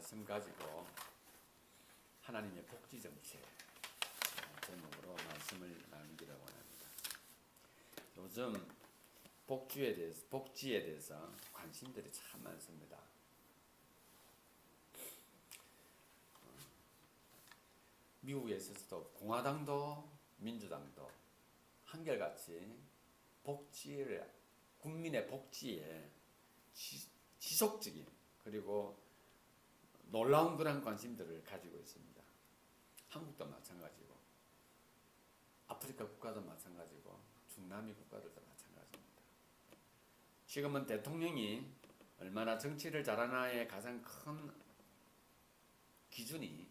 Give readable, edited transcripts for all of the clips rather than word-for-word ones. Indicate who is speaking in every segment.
Speaker 1: 말씀 가지고 하나님의 복지 정책 제목으로 말씀을 나누기라고 합니다. 요즘 복지에 대해서 관심들이 참 많습니다. 미국에 있어서도 공화당도 민주당도 한결같이 국민의 복지에 지속적인 그리고 놀라운 그런 관심들을 가지고 있습니다. 한국도 마찬가지고 아프리카 국가도 마찬가지고 중남미 국가들도 마찬가지입니다. 지금은 대통령이 얼마나 정치를 잘하나의 가장 큰 기준이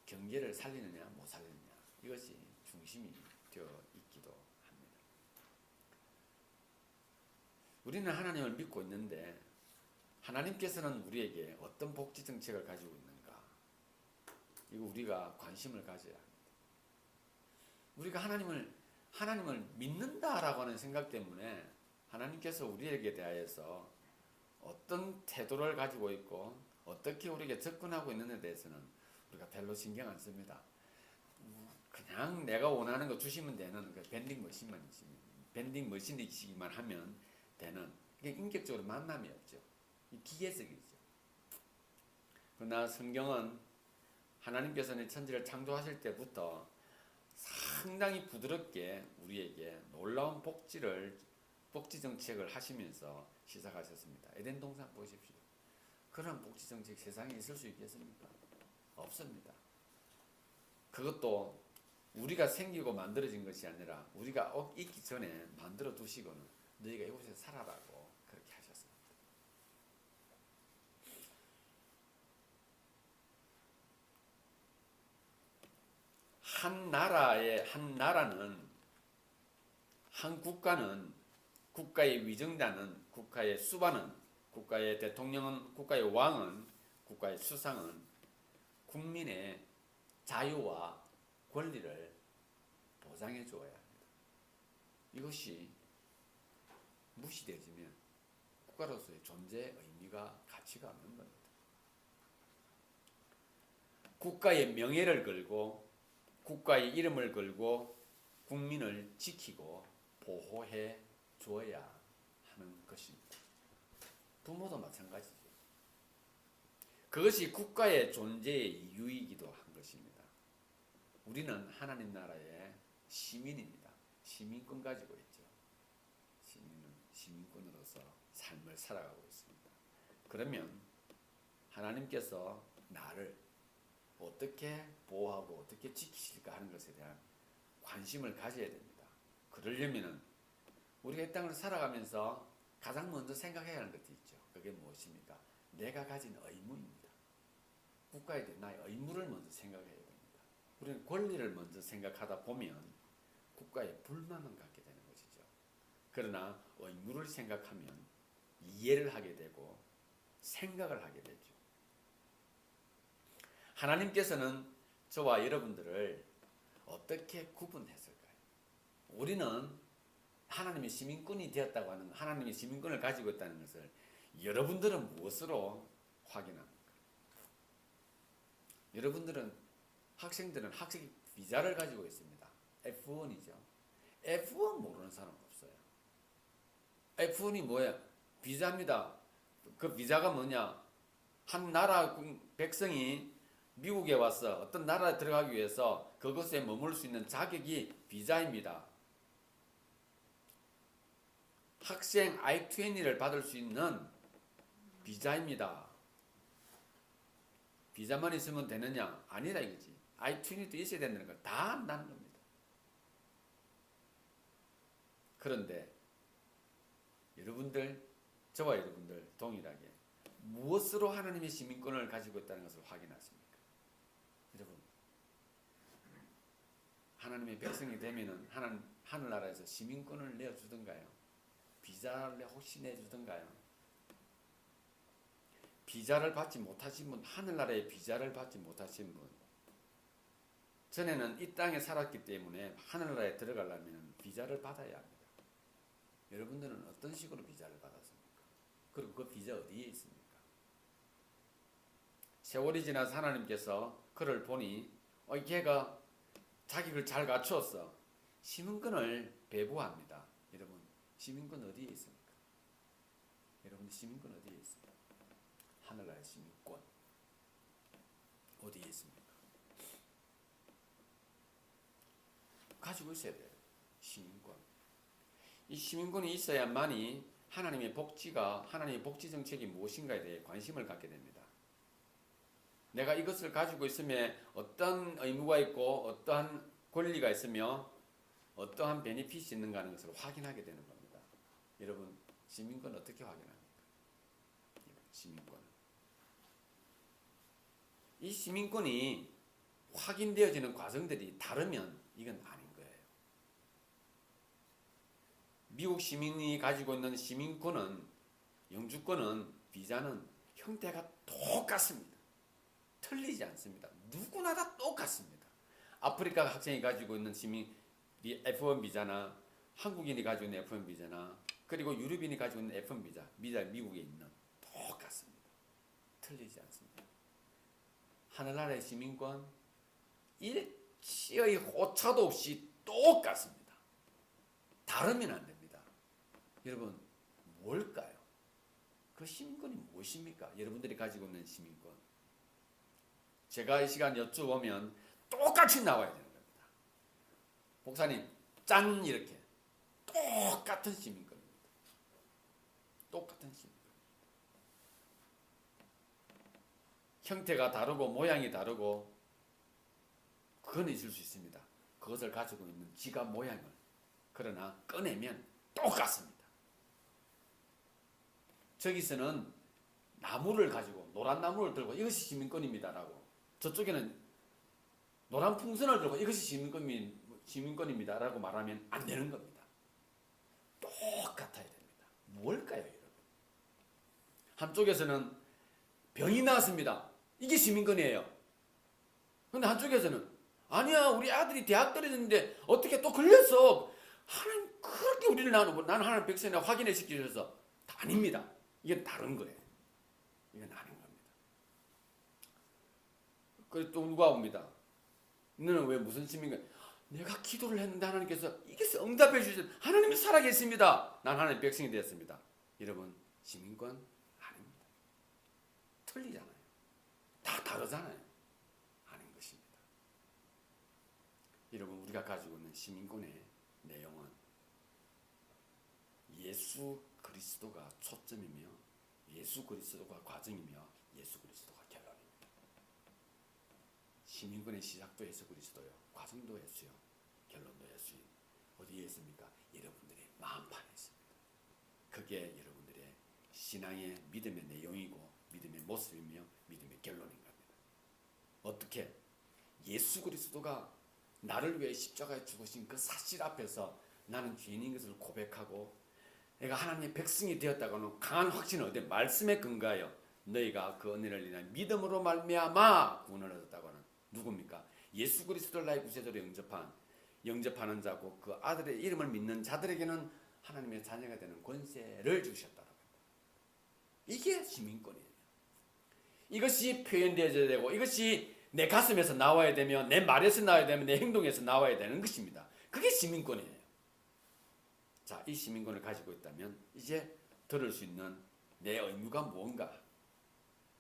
Speaker 1: 경제를 살리느냐 못 살리느냐 이것이 중심이 되어 있기도 합니다. 우리는 하나님을 믿고 있는데 하나님께서는 우리에게 어떤 복지 정책을 가지고 있는가? 이거 우리가 관심을 가져야 합니다. 우리가 하나님을 믿는다라고 하는 생각 때문에 하나님께서 우리에게 대하여서 어떤 태도를 가지고 있고 어떻게 우리에게 접근하고 있는데 대해서는 우리가 별로 신경 안 씁니다. 그냥 내가 원하는 거 주시면 되는 그 밴딩 머신이시기만 하면 되는 이게 인격적으로 만남이 없죠. 기계적이죠. 그러나 성경은 하나님께서는 천지를 창조하실 때부터 상당히 부드럽게 우리에게 놀라운 복지 정책을 하시면서 시작하셨습니다. 에덴 동산 보십시오. 그런 복지 정책 세상에 있을 수 있겠습니까? 없습니다. 그것도 우리가 생기고 만들어진 것이 아니라 우리가 있기 전에 만들어 두시고는 너희가 이곳에서 살아라고 그렇게 하셨습니다. 한 국가는 국가의 위정자는 국가의 수반은 국가의 대통령은 국가의 왕은 국가의 수상은 국민의 자유와 권리를 보장해 주어야 합니다. 이것이 무시되지면 국가로서의 존재 의미가 가치가 없는 겁니다. 국가의 명예를 걸고 국가의 이름을 걸고 국민을 지키고 보호해 주어야 하는 것입니다. 부모도 마찬가지죠. 그것이 국가의 존재의 이유이기도 한 것입니다. 우리는 하나님 나라의 시민입니다. 시민권 가지고 있죠. 시민은 시민권으로서 삶을 살아가고 있습니다. 그러면 하나님께서 나를 어떻게 보호하고 어떻게 지키실까 하는 것에 대한 관심을 가져야 됩니다. 그러려면 우리가 이 땅을 살아가면서 가장 먼저 생각해야 하는 것이 있죠. 그게 무엇입니까? 내가 가진 의무입니다. 국가에 대한 나의 의무를 먼저 생각해야 됩니다. 우리는 권리를 먼저 생각하다 보면 국가에 불만을 갖게 되는 것이죠. 그러나 의무를 생각하면 이해를 하게 되고 생각을 하게 되죠. 하나님께서는 저와 여러분들을 어떻게 구분했을까요? 우리는 하나님의 시민권이 되었다고 하는 하나님의 시민권을 가지고 있다는 것을 여러분들은 무엇으로 확인합니까? 학생들은 학생 비자를 가지고 있습니다. F1이죠. F1 모르는 사람 없어요. F1이 뭐예요? 비자입니다. 그 비자가 뭐냐? 한 나라 백성이 미국에 와서 어떤 나라에 들어가기 위해서 그것에 머물 수 있는 자격이 비자입니다. 학생 I-20를 받을 수 있는 비자입니다. 비자만 있으면 되느냐? 아니다 이거지. I-20도 있어야 된다는 걸 다 안다는 겁니다. 그런데 저와 여러분들 동일하게 무엇으로 하나님의 시민권을 가지고 있다는 것을 확인하십니까? 여러분, 하나님의 백성이 되면은 하늘나라에서 시민권을 내어주던가요? 비자를 혹시 내주던가요? 비자를 받지 못하신 분, 하늘나라의 비자를 받지 못하신 분, 전에는 이 땅에 살았기 때문에 하늘나라에 들어가려면 비자를 받아야 합니다. 여러분들은 어떤 식으로 비자를 받았습니까? 그리고 그 비자 어디에 있습니까? 세월이 지나서 하나님께서 그를 보니 걔가 자기를 잘 갖추었어. 시민권을 배부합니다. 여러분, 시민권 어디에 있습니까? 여러분, 시민권 어디에 있습니까? 하늘나라의 시민권 어디에 있습니까? 가지고 있어야 돼요. 시민권. 이 시민권이 있어야만이 하나님의 복지 정책이 무엇인가에 대해 관심을 갖게 됩니다. 내가 이것을 가지고 있으면 어떤 의무가 있고 어떠한 권리가 있으며 어떠한 베니핏이 있는가 하는 것을 확인하게 되는 겁니다. 여러분, 시민권 어떻게 확인합니까? 시민권. 이 시민권이 확인되어지는 과정들이 다르면 이건 아닌 거예요. 미국 시민이 가지고 있는 시민권은, 영주권은, 비자는 형태가 똑같습니다. 틀리지 않습니다. 누구나 다 똑같습니다. 아프리카 학생이 가지고 있는 F1 비자나 한국인이 가지고 있는 F1 비자나 그리고 유럽인이 가지고 있는 F1 비자 미국에 있는 똑같습니다. 틀리지 않습니다. 하늘나라의 시민권 일치의 오차도 없이 똑같습니다. 다르면 안 됩니다. 여러분, 뭘까요? 그 시민권이 무엇입니까? 여러분들이 가지고 있는 시민권. 제가 이 시간 여쭤보면 똑같이 나와야 되는 겁니다. 목사님, 짠! 이렇게 똑같은 시민권입니다. 똑같은 시민권. 형태가 다르고 모양이 다르고 그건 있을 수 있습니다. 그것을 가지고 있는 지갑 모양을 그러나 꺼내면 똑같습니다. 저기서는 나무를 가지고 노란 나무를 들고 이것이 시민권입니다라고, 저쪽에는 노란 풍선을 들고 이것이 시민권입니다라고 말하면 안 되는 겁니다. 똑같아야 됩니다. 뭘까요, 여러분? 한쪽에서는 병이 나왔습니다. 이게 시민권이에요. 그런데 한쪽에서는 아니야, 우리 아들이 대학 떨어졌는데 어떻게 또 걸렸어. 하나님 그렇게 우리를 나는 하나님 백성이나 확인해 시키셔서 아닙니다. 이건 다른 거예요. 이건 아닌 겁니다. 그리고 또 누가 옵니다. 너는 왜 무슨 시민권? 내가 기도를 했는데 하나님께서 이게 응답해 주셔서 하나님이 살아계십니다. 난 하나님의 백성이 되었습니다. 여러분, 시민권 아닙니다. 틀리잖아요. 다 다르잖아요. 아닌 것입니다. 여러분, 우리가 가지고 있는 시민권의 내용은 예수 그리스도가 초점이며 예수 그리스도가 과정이며 예수 그리스도가 결론입니다. 시민권의 시작도 예수 그리스도요, 과정도 예수요, 결론도 예수인 어디에 있습니까? 여러분들의 마음판에 있습니다. 그게 여러분들의 신앙의 믿음의 내용이고 믿음의 모습이며 믿음의 결론인 겁니다. 어떻게? 예수 그리스도가 나를 위해 십자가에 죽으신 그 사실 앞에서 나는 죄인인 것을 고백하고 내가 하나님의 백성이 되었다고는 강한 확신을 얻어 말씀에 근거하여 너희가 그 은혜를 인하여 믿음으로 말미암아 구원을 얻었다고는 누굽니까? 예수 그리스도를 나의 구세주로 영접하는 자고 그 아들의 이름을 믿는 자들에게는 하나님의 자녀가 되는 권세를 주셨다고 합니다. 이게 시민권이에요. 이것이 표현되어야 되고 이것이 내 가슴에서 나와야 되며 내 말에서 나와야 되며 내 행동에서 나와야 되는 것입니다. 그게 시민권이에요. 자, 이 시민권을 가지고 있다면 이제 들을 수 있는 내 의무가 무언가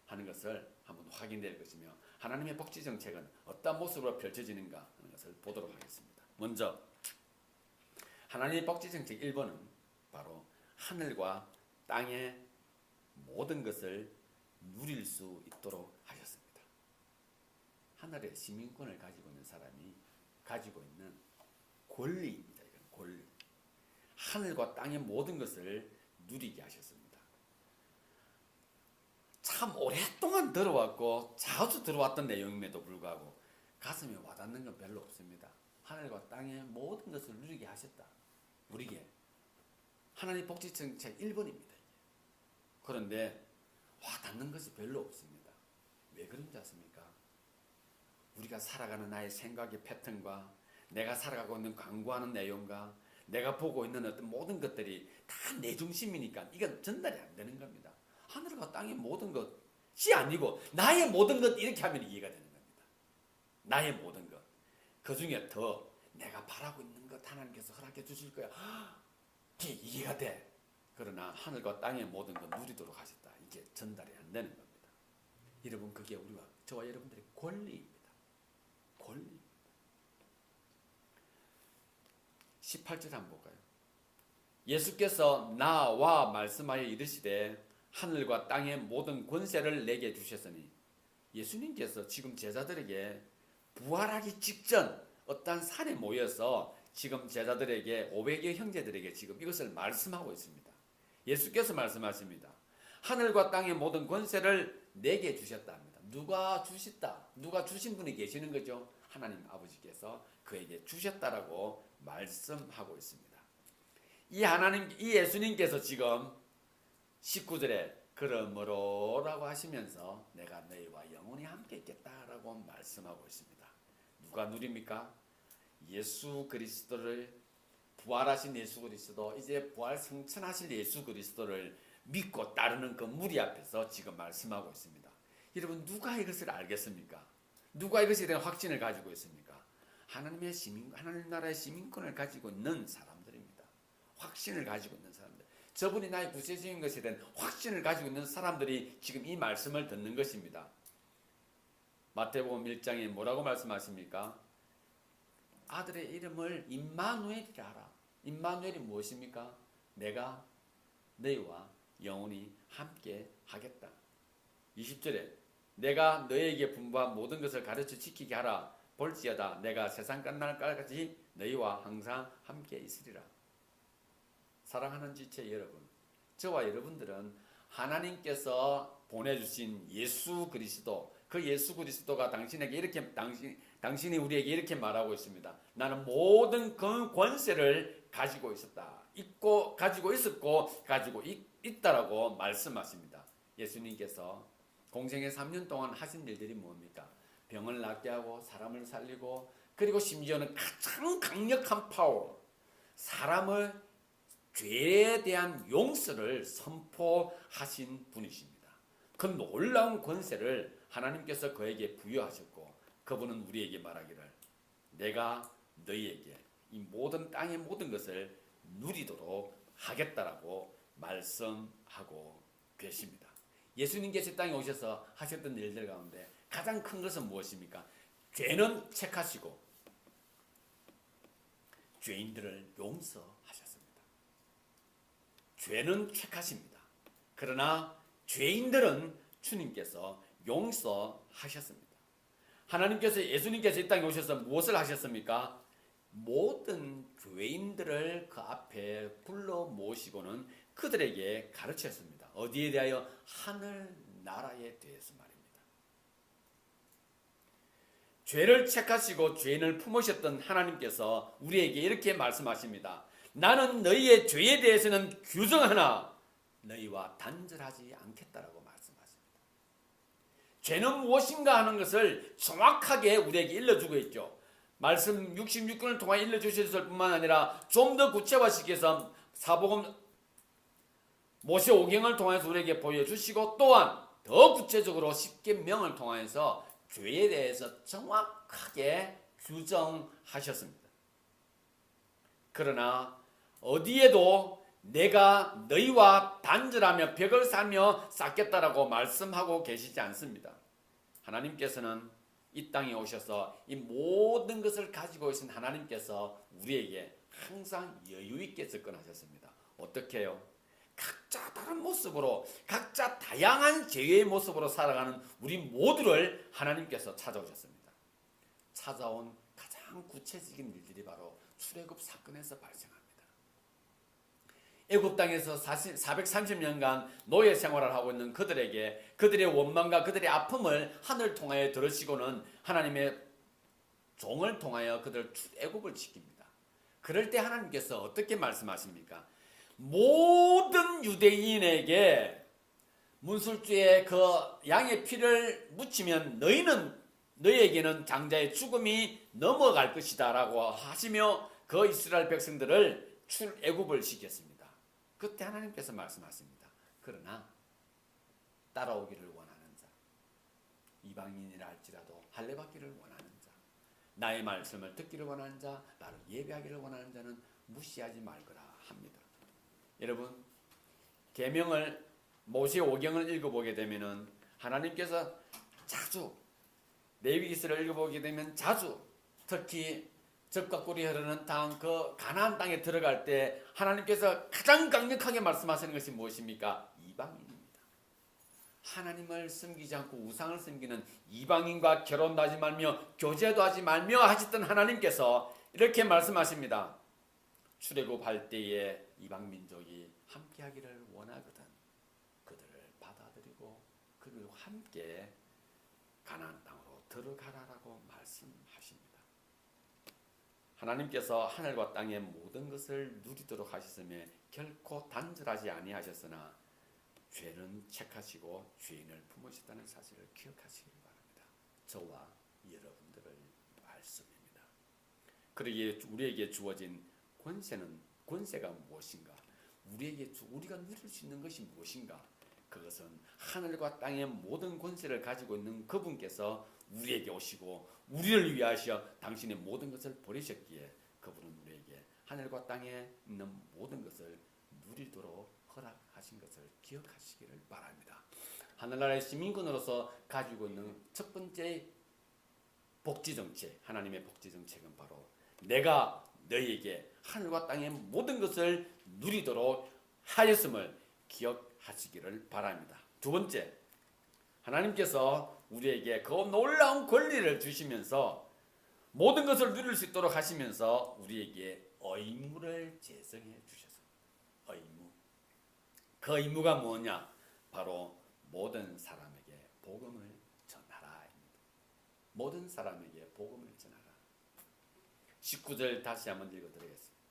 Speaker 1: 하는 것을 한번 확인될 것이며 하나님의 복지 정책은 어떤 모습으로 펼쳐지는가 하는 것을 보도록 하겠습니다. 먼저 하나님의 복지 정책 1번은 바로 하늘과 땅의 모든 것을 누릴 수 있도록 하셨습니다. 하늘의 시민권을 가지고 있는 사람이 가지고 있는 권리입니다. 이건 권리. 하늘과 땅의 모든 것을 누리게 하셨습니다. 참 오랫동안 들어왔고 자주 들어왔던 내용임에도 불구하고 가슴에 와닿는 건 별로 없습니다. 하늘과 땅의 모든 것을 누리게 하셨다. 우리에게 하나님 복지 정책 1번입니다. 그런데 와닿는 것이 별로 없습니다. 왜 그런지 아십니까? 우리가 살아가는 나의 생각의 패턴과 내가 살아가고 있는 강구하는 내용과 내가 보고 있는 어떤 모든 것들이 다 내 중심이니까 이건 전달이 안 되는 겁니다. 하늘과 땅의 모든 것, 아니고 나의 모든 것 이렇게 하면 이해가 되는 겁니다. 나의 모든 것. 그 중에 더 내가 바라고 있는 것 하나님께서 허락해 주실 거야. 이게 이해가 돼. 그러나 하늘과 땅의 모든 것 누리도록 하셨다. 이게 전달이 안 되는 겁니다. 여러분 그게 우리와 저와 여러분들의 권리입니다. 권리. 18절 한번 볼까요? 예수께서 나와 말씀하여 이르시되 하늘과 땅의 모든 권세를 내게 주셨으니 예수님께서 지금 제자들에게 부활하기 직전 어떤 산에 모여서 지금 제자들에게 500여 형제들에게 지금 이것을 말씀하고 있습니다. 예수께서 말씀하십니다. 하늘과 땅의 모든 권세를 내게 주셨다 합니다. 누가 주셨다? 누가 주신 분이 계시는 거죠? 하나님 아버지께서 그에게 주셨다라고 말씀하고 있습니다. 이 예수님께서 지금 19절에 그러므로라고 하시면서 내가 너희와 영원히 함께 있겠다라고 말씀하고 있습니다. 누가 누립니까? 예수 그리스도를 부활하신 예수 그리스도 이제 부활 승천하실 예수 그리스도를 믿고 따르는 그 무리 앞에서 지금 말씀하고 있습니다. 여러분 누가 이것을 알겠습니까? 누가 이것에 대한 확신을 가지고 있습니까? 하나님의 하나님 나라의 시민권을 가지고 있는 사람들입니다. 확신을 가지고 있는 사람들. 저분이 나의 구체적인 것에 대한 확신을 가지고 있는 사람들이 지금 이 말씀을 듣는 것입니다. 마태복음 1장에 뭐라고 말씀하십니까? 아들의 이름을 임마누엘이라 하라. 임마누엘이 무엇입니까? 내가 너희와 영원히 함께 하겠다. 20절에 내가 너희에게 분부한 모든 것을 가르쳐 지키게 하라. 볼지어다 내가 세상 끝날까지 너희와 항상 함께 있으리라. 사랑하는 지체 여러분, 저와 여러분들은 하나님께서 보내주신 예수 그리스도, 그 예수 그리스도가 당신에게 이렇게 당신이 우리에게 이렇게 말하고 있습니다. 나는 모든 그 권세를 가지고 있었다. 가지고 있었고 가지고 있다라고 말씀하십니다. 예수님께서 공생의 3년 동안 하신 일들이 뭡니까? 병을 낫게 하고 사람을 살리고 그리고 심지어는 가장 강력한 파워, 사람을 죄에 대한 용서를 선포하신 분이십니다. 그 놀라운 권세를 하나님께서 그에게 부여하셨고 그분은 우리에게 말하기를 내가 너희에게 이 모든 땅의 모든 것을 누리도록 하겠다라고 말씀하고 계십니다. 예수님께서 땅에 오셔서 하셨던 일들 가운데 가장 큰 것은 무엇입니까? 죄는 책하시고 죄인들을 용서하셨습니다. 죄는 책하십니다. 그러나 죄인들은 주님께서 용서하셨습니다. 하나님께서 예수님께서 이 땅에 오셔서 무엇을 하셨습니까? 모든 죄인들을 그 앞에 불러 모시고는 그들에게 가르쳤습니다. 어디에 대하여? 하늘 나라에 대해서 말입니다. 죄를 책하시고 죄인을 품으셨던 하나님께서 우리에게 이렇게 말씀하십니다. 나는 너희의 죄에 대해서는 규정하나 너희와 단절하지 않겠다라고 말씀하십니다. 죄는 무엇인가 하는 것을 정확하게 우리에게 일러주고 있죠. 말씀 66권을 통해 일러주셨을 뿐만 아니라 좀 더 구체화시켜서 사복음 모세 오경을 통해서 우리에게 보여주시고 또한 더 구체적으로 십계명을 통해서 죄에 대해서 정확하게 규정하셨습니다. 그러나 어디에도 내가 너희와 단절하며 벽을 쌓며 쌓겠다라고 말씀하고 계시지 않습니다. 하나님께서는 이 땅에 오셔서 이 모든 것을 가지고 계신 하나님께서 우리에게 항상 여유 있게 접근하셨습니다. 어떻게 해요? 각자 다른 모습으로 각자 다양한 죄의 모습으로 살아가는 우리 모두를 하나님께서 찾아오셨습니다. 찾아온 가장 구체적인 일들이 바로 출애굽 사건에서 발생합니다. 애굽 땅에서 430년간 노예 생활을 하고 있는 그들에게 그들의 원망과 그들의 아픔을 하늘을 통하여 들으시고는 하나님의 종을 통하여 그들을 애굽을 지킵니다. 그럴 때 하나님께서 어떻게 말씀하십니까? 모든 유대인에게 문술주에 그 양의 피를 묻히면 너희에게는 장자의 죽음이 넘어갈 것이다 라고 하시며 그 이스라엘 백성들을 출애굽을 시켰습니다. 그때 하나님께서 말씀하십니다. 그러나 따라오기를 원하는 자, 이방인이라 할지라도 할례받기를 원하는 자, 나의 말씀을 듣기를 원하는 자, 나를 예배하기를 원하는 자는 무시하지 말거라 합니다. 여러분, 계명을 모세 오경을 읽어보게 되면은 하나님께서 자주 레위기서를 읽어보게 되면 자주 특히 젖과 꿀이 흐르는 땅, 그 가나안 땅에 들어갈 때 하나님께서 가장 강력하게 말씀하시는 것이 무엇입니까? 이방인입니다. 하나님을 섬기지 않고 우상을 섬기는 이방인과 결혼도 하지 말며 교제도 하지 말며 하셨던 하나님께서 이렇게 말씀하십니다. 출애굽할 때에 이방 민족이 함께하기를 원하거든 그들을 받아들이고 그들과 함께 가나안 땅으로 들어가라라고 말씀하십니다. 하나님께서 하늘과 땅의 모든 것을 누리도록 하셨으며 결코 단절하지 아니하셨으나 죄는 책하시고 죄인을 품으셨다는 사실을 기억하시기 바랍니다. 저와 여러분들의 말씀입니다. 그러기에 우리에게 주어진 권세가 무엇인가? 우리가 누릴 수 있는 것이 무엇인가? 그것은 하늘과 땅의 모든 권세를 가지고 있는 그분께서 우리에게 오시고 우리를 위하여 당신의 모든 것을 버리셨기에 그분은 우리에게 하늘과 땅에 있는 모든 것을 누리도록 허락하신 것을 기억하시기를 바랍니다. 하늘나라의 시민권으로서 가지고 있는 첫 번째 복지정책, 하나님의 복지정책은 바로 내가 너희에게 하늘과 땅의 모든 것을 누리도록 하였음을 기억하시기를 바랍니다. 두 번째, 하나님께서 우리에게 그 놀라운 권리를 주시면서 모든 것을 누릴 수 있도록 하시면서 우리에게 의무를 제정해 주셨습니다. 의무. 그 의무가 뭐냐? 바로 모든 사람에게 복음을 전하라입니다. 모든 사람에게 복음을 전하라. 19절 다시 한번 읽어드리겠습니다.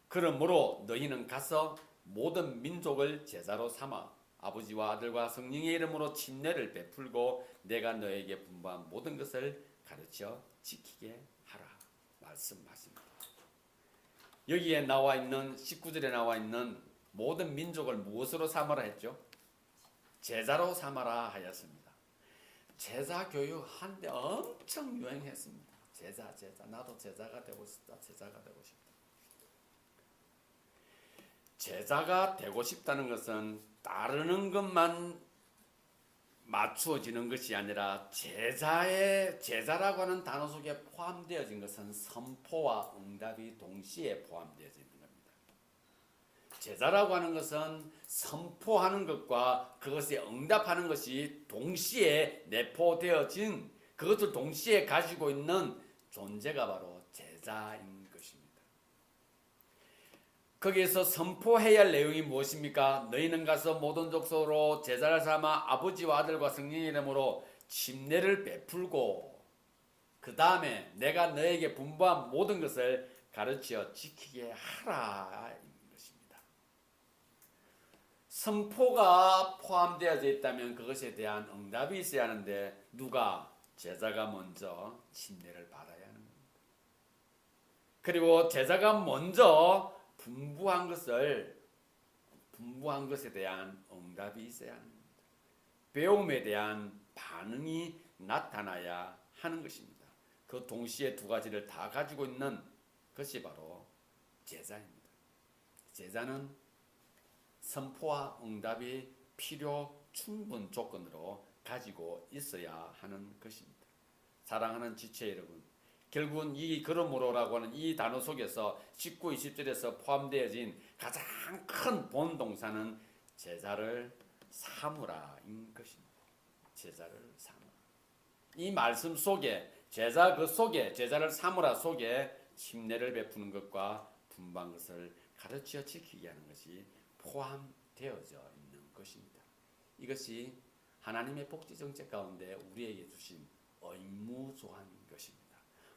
Speaker 1: 그러므로 너희는 가서 모든 민족을 제자로 삼아 아버지와 아들과 성령의 이름으로 침례를 베풀고 내가 너에게 분부한 모든 것을 가르쳐 지키게 하라 말씀하십니다. 여기에 나와 있는 19절에 나와 있는 모든 민족을 무엇으로 삼아라 했죠? 제자로 삼아라 하였습니다. 제자 교육 한때 엄청 유행했습니다. 제자 나도 제자가 되고 싶다. 제자가 되고 싶다는 것은 따르는 것만 맞추어지는 것이 아니라 제자라고 하는 단어 속에 포함되어진 것은 선포와 응답이 동시에 포함되어져 있는 겁니다. 제자라고 하는 것은 선포하는 것과 그것에 응답하는 것이 동시에 내포되어진 그것을 동시에 가지고 있는 존재가 바로 제자인 것입니다. 거기에서 선포해야 할 내용이 무엇입니까? 너희는 가서 모든 족속으로 제자를 삼아 아버지와 아들과 성령의 이름으로 침례를 베풀고 그 다음에 내가 너에게 분부한 모든 것을 가르쳐 지키게 하라 이 것입니다. 선포가 포함되어져 있다면 그것에 대한 응답이 있어야 하는데 누가? 제자가 먼저 침례를 받아야 하는 겁니다. 그리고 제자가 먼저 분부한 것에 대한 응답이 있어야 합니다. 배움에 대한 반응이 나타나야 하는 것입니다. 그 동시에 두 가지를 다 가지고 있는 것이 바로 제자입니다. 제자는 선포와 응답이 필요 충분 조건으로 가지고 있어야 하는 것입니다. 사랑하는 지체 여러분, 결국은 이 그러므로라고 하는 이 단어 속에서 19, 20절에서 포함되어진 가장 큰 본동사는 제자를 삼으라인 것입니다. 제자를 삼으라. 이 말씀 속에 제자를 삼으라 속에 침례를 베푸는 것과 분부한 것을 가르쳐 지키게 하는 것이 포함되어져 있는 것입니다. 이것이 하나님의 복지 정책 가운데 우리에게 주신 의무조항인 것입니다.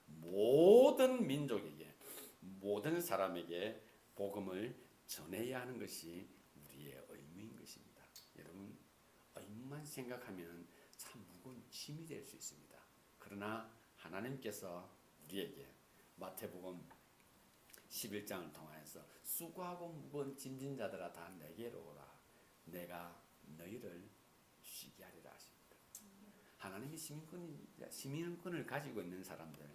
Speaker 1: 모든 민족에게 모든 사람에게 복음을 전해야 하는 것이 우리의 의무인 것입니다. 여러분, 의무만 생각하면 참 무거운 짐이 될 수 있습니다. 그러나 하나님께서 우리에게 마태복음 11장을 통하여서 수고하고 무거운 짐진 자들아 다 내게로 오라 내가 너희를 쉬게 하리라 하십니다. 하나님이 시민권을 가지고 있는 사람들,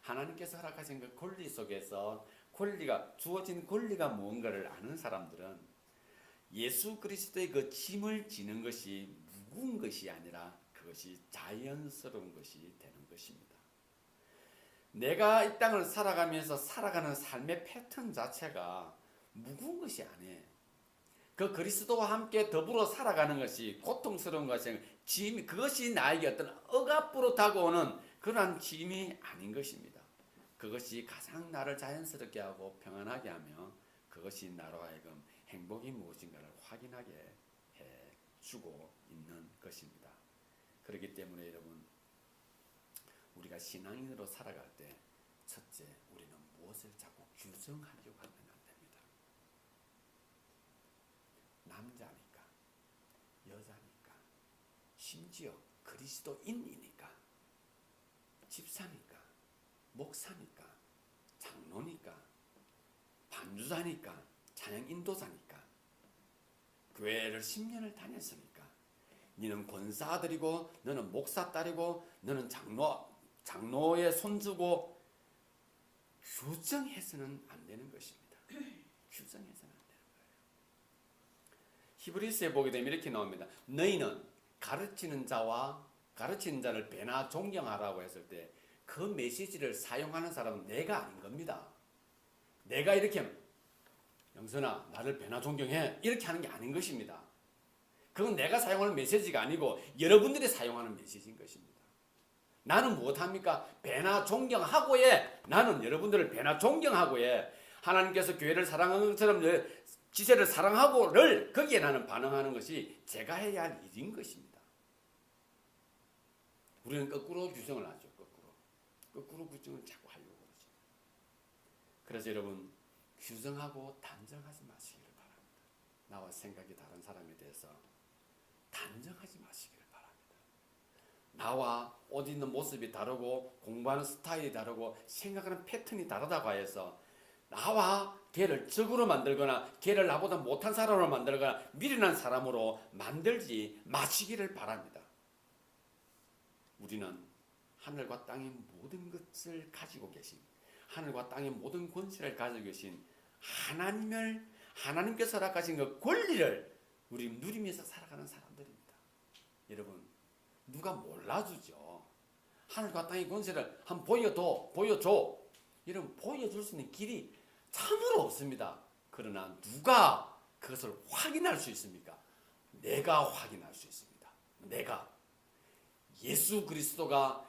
Speaker 1: 하나님께서 허락하신 그 권리 속에서 주어진 권리가 무언가를 아는 사람들은 예수 그리스도의 그 짐을 지는 것이 무거운 것이 아니라 그것이 자연스러운 것이 되는 것입니다. 내가 이 땅을 살아가면서 살아가는 삶의 패턴 자체가 무거운 것이 아니에요. 그 그리스도와 함께 더불어 살아가는 것이 고통스러운 것이 짐이, 그것이 나에게 어떤 억압으로 다가오는 그러한 짐이 아닌 것입니다. 그것이 가장 나를 자연스럽게 하고 평안하게 하며 그것이 나로 하여금 행복이 무엇인가를 확인하게 해주고 있는 것입니다. 그렇기 때문에 여러분, 우리가 신앙인으로 살아갈 때 첫째, 우리는 무엇을 자꾸 규정하려고 하면 안 됩니다. 남자니까, 여자니까, 심지어 그리스도인이니까, 집사니까, 목사니까, 장로니까, 반주자니까, 찬양 인도자니까, 교회를 10년을 다녔으니까, 너는 권사들이고 너는 목사 딸이고 너는 장로의 손주고, 규정해서는 안 되는 것입니다. 규정해서는 안 되는 거예요. 히브리서에 보게 되면 이렇게 나옵니다. 너희는 가르치는 자를 배나 존경하라고 했을 때 그 메시지를 사용하는 사람은 내가 아닌 겁니다. 내가 이렇게 영선아 나를 배나 존경해 이렇게 하는 게 아닌 것입니다. 그건 내가 사용하는 메시지가 아니고 여러분들이 사용하는 메시지인 것입니다. 나는 무엇합니까? 배나 존경하고에, 나는 여러분들을 배나 존경하고에 하나님께서 교회를 사랑하는 것처럼 지체를 사랑하고를 거기에 나는 반응하는 것이 제가 해야 할 일인 것입니다. 우리는 거꾸로 규정을 하죠. 거꾸로 규정을 자꾸 하려고 그러죠. 그래서 여러분, 규정하고 단정하지 마시기를 바랍니다. 나와 생각이 다른 사람에 대해서 단정하지 마시기를 바랍니다. 나와 옷 입는 모습이 다르고 공부하는 스타일이 다르고 생각하는 패턴이 다르다고 해서 나와 걔를 적으로 만들거나 걔를 나보다 못한 사람으로 만들거나 미련한 사람으로 만들지 마시기를 바랍니다. 우리는 하늘과 땅의 모든 것을 가지고 계신, 하늘과 땅의 모든 권세를 가지고 계신 하나님께서 허락하신 그 권리를 우리 누리면서 살아가는 사람들입니다. 여러분, 누가 몰라주죠. 하늘과 땅의 권세를 한번 보여줘. 이러면 보여줄 수 있는 길이 참으로 없습니다. 그러나 누가 그것을 확인할 수 있습니까? 내가 확인할 수 있습니다. 내가 예수 그리스도가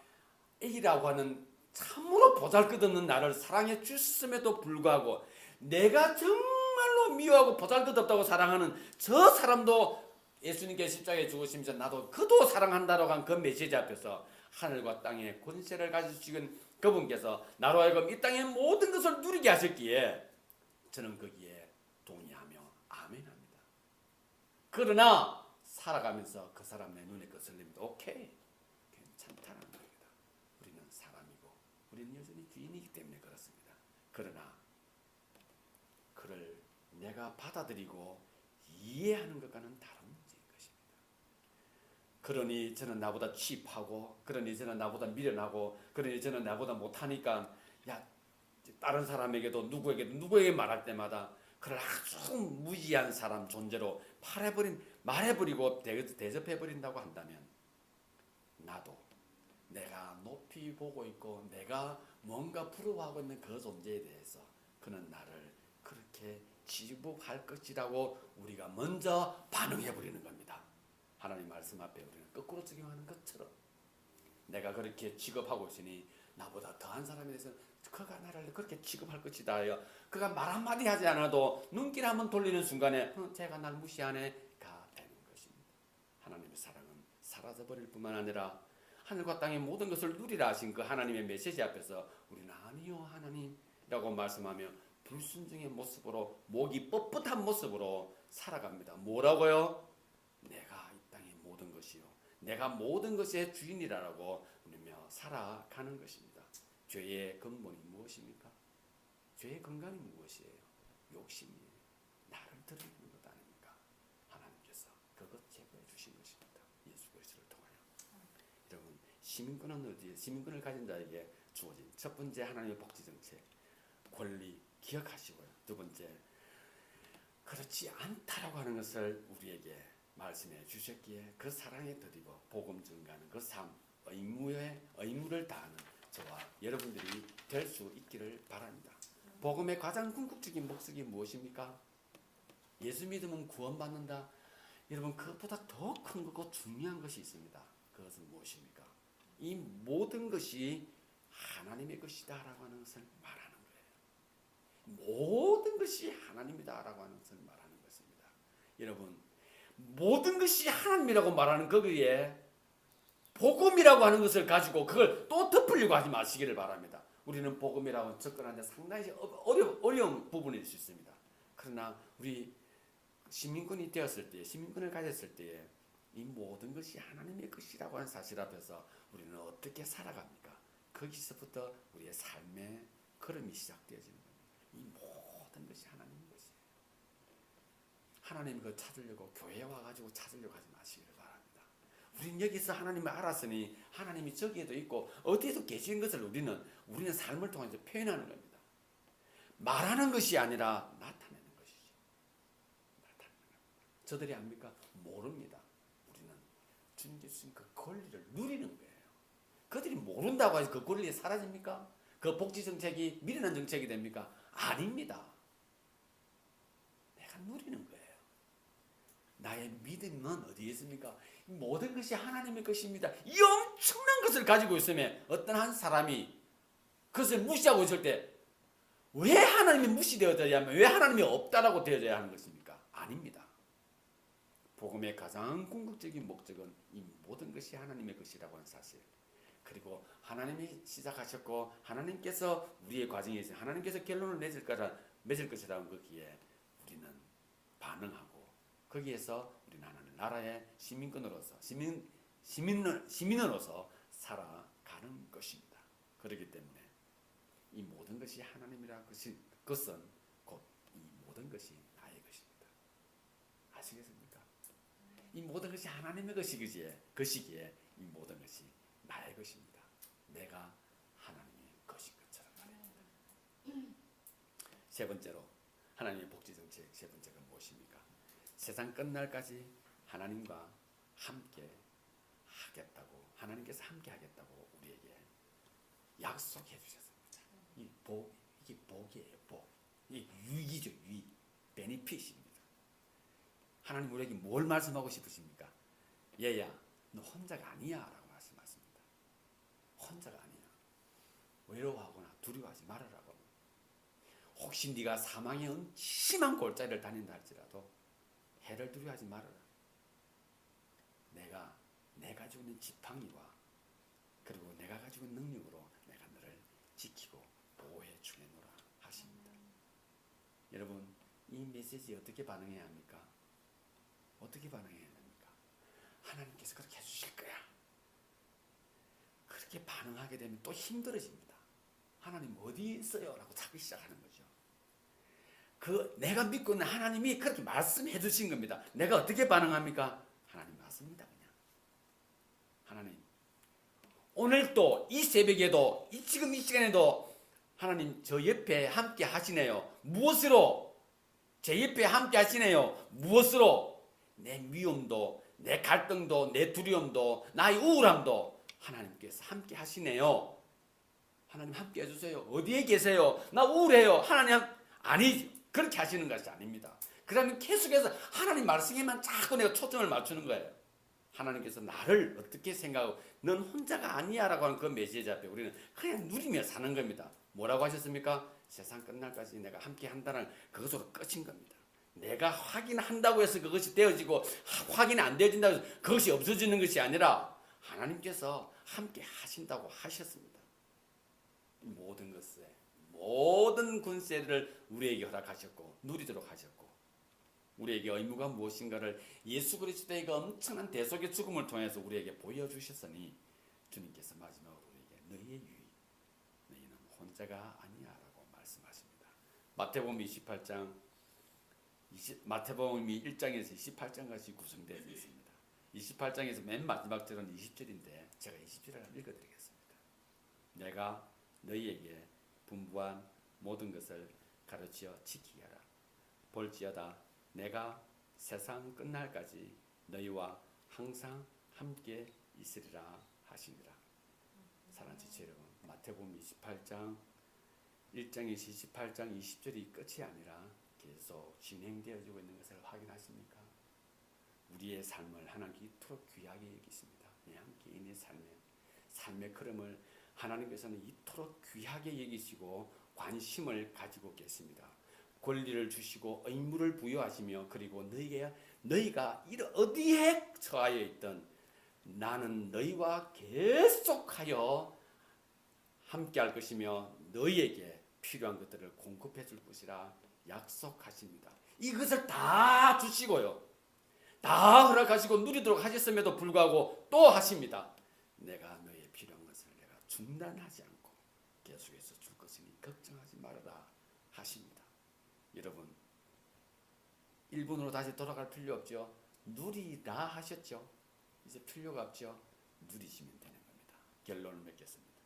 Speaker 1: A라고 하는 참으로 보잘것없는 나를 사랑해 주셨음에도 불구하고 내가 정말로 미워하고 보잘것없다고 사랑하는 저 사람도 예수님께 십자가에 죽으시면서 나도 그도 사랑한다라고 한 그 메시지 앞에서 하늘과 땅의 권세를 가지시는 그분께서 나로 하여금 이 땅의 모든 것을 누리게 하셨기에 저는 거기에 동의하며 아멘합니다. 그러나 살아가면서 그 사람의 눈에 거슬립니다. 오케이, 괜찮다는 겁니다. 우리는 사람이고 우리는 여전히 주인이기 때문에 그렇습니다. 그러나 그를 내가 받아들이고 이해하는 것과는 다른 문제인 것입니다. 그러니 저는 나보다 취입하고, 그러니 저는 나보다 미련하고, 그러니 저는 나보다 못하니까 다른 사람에게도 누구에게 말할 때마다 그를 아주 무지한 사람 존재로 말해버리고 대접해버린다고 한다면, 나도 내가 높이 보고 있고 내가 뭔가 부러워하고 있는 그 존재에 대해서 그는 나를 그렇게 취급할 것이라고 우리가 먼저 반응해버리는 겁니다. 하나님 말씀 앞에 우리는 거꾸로 적용하는 것처럼 내가 그렇게 취급하고 있으니 나보다 더한 사람에 대해서 그가 나를 그렇게 취급할 것이다 하여 그가 말 한마디 하지 않아도 눈길 한번 돌리는 순간에 쟤가 날 무시하네가 되는 것입니다. 하나님의 사랑은 사라져버릴 뿐만 아니라 하늘과 땅의 모든 것을 누리라 하신 그 하나님의 메시지 앞에서 우리는 아니요 하나님이라고 말씀하며 불순종의 모습으로, 목이 뻣뻣한 모습으로 살아갑니다. 뭐라고요? 내가 이 땅의 모든 것이요, 내가 모든 것의 주인이라고 우리며 살아가는 것입니다. 죄의 근본이 무엇입니까? 죄의 근간이 무엇이에요? 욕심이에요. 나를 드러내는 것 아닙니까? 하나님께서 그것 제거해 주신 것입니다. 예수 그리스도를 통하여. 시민권은 어디에? 시민권을 가진 자에게 주어진 첫 번째 하나님의 복지 정책, 권리 기억하시고요. 두 번째, 그렇지 않다라고 하는 것을 우리에게 말씀해 주셨기에 그 사랑에 드리고 복음 증가하는 그 삶, 의무를 다하는 저와 여러분들이 될 수 있기를 바랍니다. 복음의 가장 궁극적인 목적이 무엇입니까? 예수 믿으면 구원받는다. 여러분, 그것보다 더 큰 거고 중요한 것이 있습니다. 그것은 무엇입니까? 이 모든 것이 하나님의 것이다라고 하는 것을 말하는 거예요. 모든 것이 하나님이다라고 하는 것을 말하는 것입니다. 여러분, 모든 것이 하나님이라고 말하는 거기에 복음이라고 하는 것을 가지고 그걸 또 덮으려고 하지 마시기를 바랍니다. 우리는 복음이라고 접근하는데 상당히 어려운 부분일 수 있습니다. 그러나 우리 시민권이 되었을 때, 시민권을 가졌을 때에 이 모든 것이 하나님의 것이라고 하는 사실 앞에서 우리는 어떻게 살아갑니까? 거기서부터 우리의 삶의 걸음이 시작되어지는 겁니다. 이 모든 것이 하나님의 것이에요. 하나님 그 찾으려고 교회에 와가지고 찾으려고 하지 마시기를 바랍니다. 우리는 여기서 하나님을 알았으니 하나님이 저기에도 있고 어디에도 계시는 것을 우리는 삶을 통해서 표현하는 겁니다. 말하는 것이 아니라 나타내는 것이죠. 나타내는 겁니다. 저들이 압니까? 모릅니다. 우리는 주님께 주신 그 권리를 누리는 거예요. 그들이 모른다고 해서 그 권리가 사라집니까? 그 복지 정책이 미련한 정책이 됩니까? 아닙니다. 내가 누리는 거예요. 나의 믿음은 어디에 있습니까? 모든 것이 하나님의 것입니다. 이 엄청난 것을 가지고 있으면 어떤 한 사람이 그것을 무시하고 있을 때 왜 하나님이 무시되어져야 하면 왜 하나님이 없다라고 되어져야 하는 것입니까? 아닙니다. 복음의 가장 궁극적인 목적은 이 모든 것이 하나님의 것이라고 하는 사실, 그리고 하나님이 시작하셨고 하나님께서 우리의 과정에서 하나님께서 결론을 맺을 것이라는 거기에 우리는 반응하고 거기에서 우리는 하나님 나라의 시민으로서 살아가는 것입니다. 그렇기 때문에 이 모든 것이 하나님이라는 것은 곧 이 모든 것이 나의 것입니다. 아시겠습니까? 이 모든 것이 하나님의 것이기에 이 모든 것이 나의 것입니다. 내가 하나님의 것인 것처럼 말입니다. 세 번째로 하나님의 복지 정책 세 번째가 무엇입니까? 세상 끝날까지 하나님과 함께 하겠다고, 하나님께서 함께 하겠다고 우리에게 약속해 주셨습니다. 이게 복이에요. 복. 이게 유익이죠. 유익. 베니핏입니다. 하나님 우리에게 뭘 말씀하고 싶으십니까? 얘야, 너 혼자가 아니야 라고 말씀하십니다. 혼자가 아니야. 외로워하거나 두려워하지 말아라고. 혹시 네가 사망의 심한 골짜기를 다닌다 할지라도 해를 두려워하지 말아라. 내가 가지고 있는 지팡이와 그리고 내가 가지고 있는 능력으로 내가 너를 지키고 보호해 주겠노라 하십니다. 여러분, 이 메시지에 어떻게 반응해야 합니까? 어떻게 반응해야 됩니까? 하나님께서 그렇게 해주실 거야. 그렇게 반응하게 되면 또 힘들어집니다. 하나님 어디 있어요? 라고 자꾸 시작하는 거죠. 내가 믿고 있는 하나님이 그렇게 말씀해 주신 겁니다. 내가 어떻게 반응합니까? 하나님 맞습니다. 그냥 하나님 오늘도 이 새벽에도 지금 이 시간에도 하나님 저 옆에 함께 하시네요. 무엇으로? 제 옆에 함께 하시네요. 무엇으로? 내 위험도, 내 갈등도, 내 두려움도, 나의 우울함도 하나님께서 함께 하시네요. 하나님 함께 해주세요. 어디에 계세요? 나 우울해요. 하나님 아니, 그렇게 하시는 것이 아닙니다. 그러면 계속해서 하나님 말씀에만 자꾸 내가 초점을 맞추는 거예요. 하나님께서 나를 어떻게 생각하고 넌 혼자가 아니야 라고 하는 그 메시지 앞에 우리는 그냥 누리며 사는 겁니다. 뭐라고 하셨습니까? 세상 끝날까지 내가 함께 한다는 그것으로 끝인 겁니다. 내가 확인한다고 해서 그것이 되어지고 확인이 안 되어진다고 해서 그것이 없어지는 것이 아니라 하나님께서 함께 하신다고 하셨습니다. 모든 것에 모든 권세를 우리에게 허락하셨고 누리도록 하셨고 우리에게 의무가 무엇인가를 예수 그리스도의 그 엄청난 대속의 죽음을 통해서 우리에게 보여주셨으니 주님께서 마지막으로 우리에게 너희의 유익, 너희는 혼자가 아니야 라고 말씀하십니다. 마태복음 1장에서 28장까지 구성되어 있습니다. 28장에서 맨 마지막 절은 20절인데 제가 20절을 읽어드리겠습니다. 내가 너희에게 분부한 모든 것을 가르치어 지키게 하라. 볼지어다 내가 세상 끝날까지 너희와 항상 함께 있으리라 하시니라. 사랑하는 지체 여러분, 마태복음 28장 1장에서 28장 20절이 끝이 아니라 계속 진행되어지고 있는 것을 확인하십니까? 우리의 삶을 하나님께 이토록 귀하게 여기십니다. 한 개인의 삶의 흐름을 하나님께서는 이토록 귀하게 여기시고 관심을 가지고 계십니다. 권리를 주시고 의무를 부여하시며 그리고 너희가 어디에 처하여 있든 나는 너희와 계속하여 함께할 것이며 너희에게 필요한 것들을 공급해 줄 것이라 약속하십니다. 이것을 다 주시고요. 다 허락하시고 누리도록 하셨음에도 불구하고 또 하십니다. 내가 너희의 필요한 것을 내가 중단하지 않고 계속해서 줄 것이니 걱정하지 말아라 하십니다. 여러분, 일본으로 다시 돌아갈 필요 없죠. 누리라 하셨죠. 이제 필요가 없죠. 누리시면 되는 겁니다. 결론을 맺겠습니다.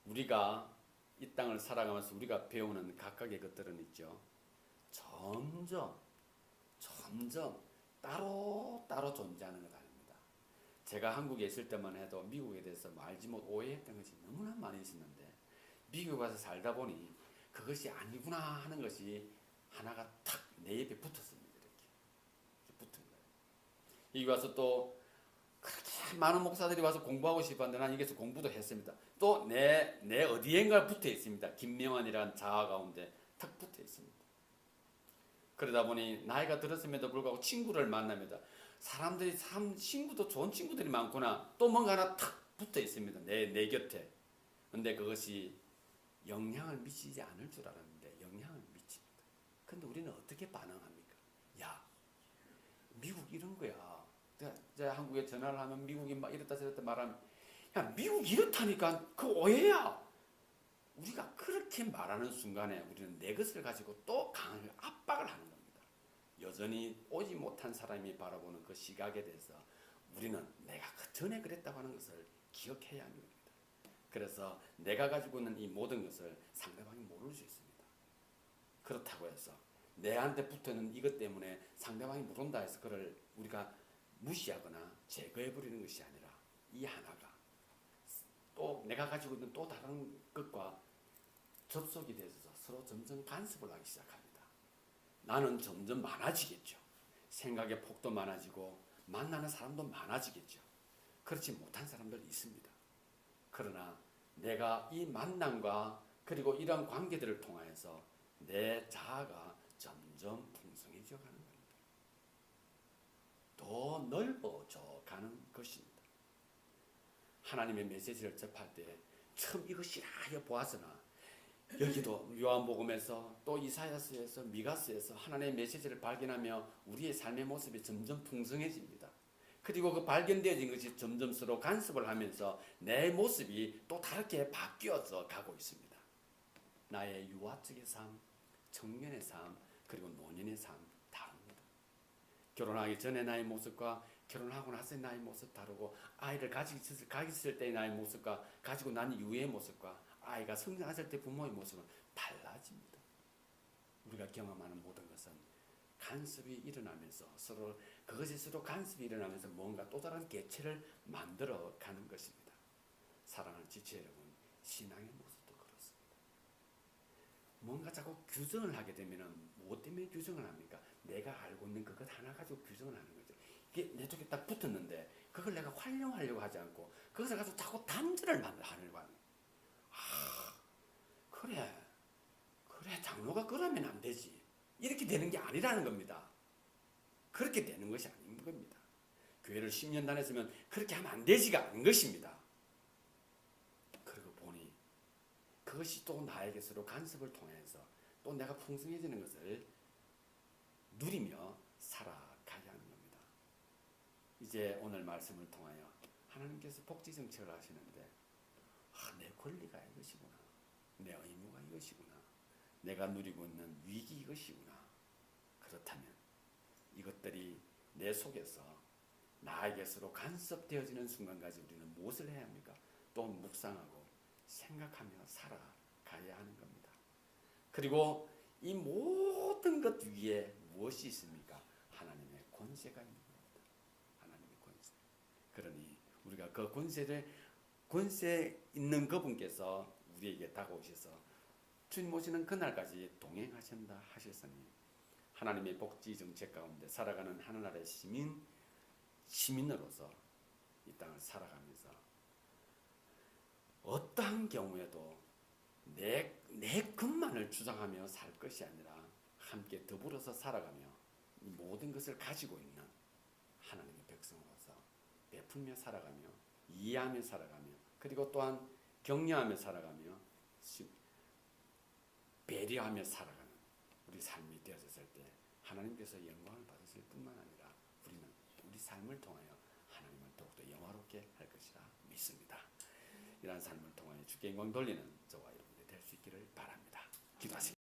Speaker 1: 우리가 이 땅을 살아가면서 우리가 배우는 각각의 것들은 있죠. 점점 따로 존재하는 것 아닙니다. 제가 한국에 있을 때만 해도 미국에 대해서 알지 못 오해했던 것이 너무나 많이 있었는데 미국에 가서 살다 보니 그것이 아니구나 하는 것이 하나가 탁 내 옆에 붙었습니다. 이렇게 붙은 거예요. 여기 와서 또 그렇게 많은 목사들이 와서 공부하고 싶었는데 난 여기서 공부도 했습니다. 또 내 어디엔가 붙어 있습니다. 김명환이라는 자아 가운데 탁 붙어 있습니다. 그러다 보니 나이가 들었음에도 불구하고 친구를 만납니다. 사람들이 친구도 좋은 친구들이 많구나. 또 뭔가 하나 탁 붙어 있습니다. 내 곁에. 근데 그것이 영향을 미치지 않을 줄 알았는데 영향을 미칩니다. 근데 우리는 어떻게 반응합니까? 야, 미국 이런 거야. 제가 한국에 전화를 하면 미국이 막 이렇다 저렇다 말하면 야, 미국 이렇다니까 그 오해야. 우리가 그렇게 말하는 순간에 우리는 내 것을 가지고 또 강하게 압박을 하는 겁니다. 여전히 오지 못한 사람이 바라보는 그 시각에 대해서 우리는 내가 그 전에 그랬다고 하는 것을 기억해야 하는 겁니다. 그래서 내가 가지고 있는 이 모든 것을 상대방이 모를 수 있습니다. 그렇다고 해서 내한테 붙어있는 이것 때문에 상대방이 모른다 해서 그걸 우리가 무시하거나 제거해버리는 것이 아니라 이 하나가 또 내가 가지고 있는 또 다른 것과 접속이 돼서 서로 점점 간섭을 하기 시작합니다. 나는 점점 많아지겠죠. 생각의 폭도 많아지고 만나는 사람도 많아지겠죠. 그렇지 못한 사람들 있습니다. 그러나 내가 이 만남과 그리고 이런 관계들을 통하여서 내 자아가 점점 풍성해져 가는 겁니다. 더 넓어져 가는 것입니다. 하나님의 메시지를 접할 때 처음 이것이라 하여 보았으나 여기도 요한복음에서 또 이사야서에서 미가서에서 하나님의 메시지를 발견하며 우리의 삶의 모습이 점점 풍성해집니다. 그리고 그 발견되어진 것이 점점 서로 간섭을 하면서 내 모습이 또 다르게 바뀌어서 가고 있습니다. 나의 유아적의 삶, 청년의 삶, 그리고 노년의 삶 다릅니다. 결혼하기 전에 나의 모습과 결혼하고 나서의 나의 모습 다르고 아이를 가졌을 때의 나의 모습과 가지고 난 이후의 모습과 아이가 성장했을 때 부모의 모습은 달라집니다. 우리가 경험하는 모든 것은 간섭이 일어나면서 그것이 서로 간섭이 일어나면서 뭔가 또 다른 개체를 만들어 가는 것입니다. 사랑하는 지체 여러분, 신앙의 모습도 그렇습니다. 뭔가 자꾸 규정을 하게 되면 무엇 때문에 규정을 합니까? 내가 알고 있는 그것 하나 가지고 규정을 하는 거죠. 이게 내 쪽에 딱 붙었는데 그걸 내가 활용하려고 하지 않고 그것을 가지고 자꾸 단절을 하려고 하는. 그래 장로가 그러면 안 되지. 이렇게 되는 게 아니라는 겁니다. 그렇게 되는 것이 아닌 겁니다. 교회를 10년 다녔으면 그렇게 하면 안 되지가 않은 것입니다. 그러고 보니 그것이 또 나에게 서로 간섭을 통해서 또 내가 풍성해지는 것을 누리며 살아가야 하는 겁니다. 이제 오늘 말씀을 통하여 하나님께서 복지 정책을 하시는데 내 권리가 이것이구나. 내 의무가 이것이구나. 내가 누리고 있는 위기 이것이구나. 그렇다면 이것들이 내 속에서 나에게서로 간섭되어지는 순간까지 우리는 무엇을 해야 합니까? 또 묵상하고 생각하며 살아가야 하는 겁니다. 그리고 이 모든 것 위에 무엇이 있습니까? 하나님의 권세가 있는 겁니다. 하나님의 권세. 그러니 우리가 그 권세 있는 그분께서 우리에게 다가오셔서 주님 오시는 그날까지 동행하신다 하셨으니 하나님의 복지 정책 가운데 살아가는 하나나라의 시민으로서 이 땅을 살아가면서 어떠한 경우에도 내 것만을 주장하며 살 것이 아니라 함께 더불어서 살아가며 이 모든 것을 가지고 있는 하나님의 백성으로서 베풀며 살아가며 이해하며 살아가며 그리고 또한 격려하며 살아가며 배려하며 살아가는 우리 삶이 되어졌을 때 하나님께서 영광을 받으실 뿐만 아니라 우리는 우리 삶을 통하여 하나님을 더욱더 영화롭게 할 것이라 믿습니다. 이러한 삶을 통하여 주께 영광 돌리는 저와 여러분이 될 수 있기를 바랍니다. 기도하시겠습니다.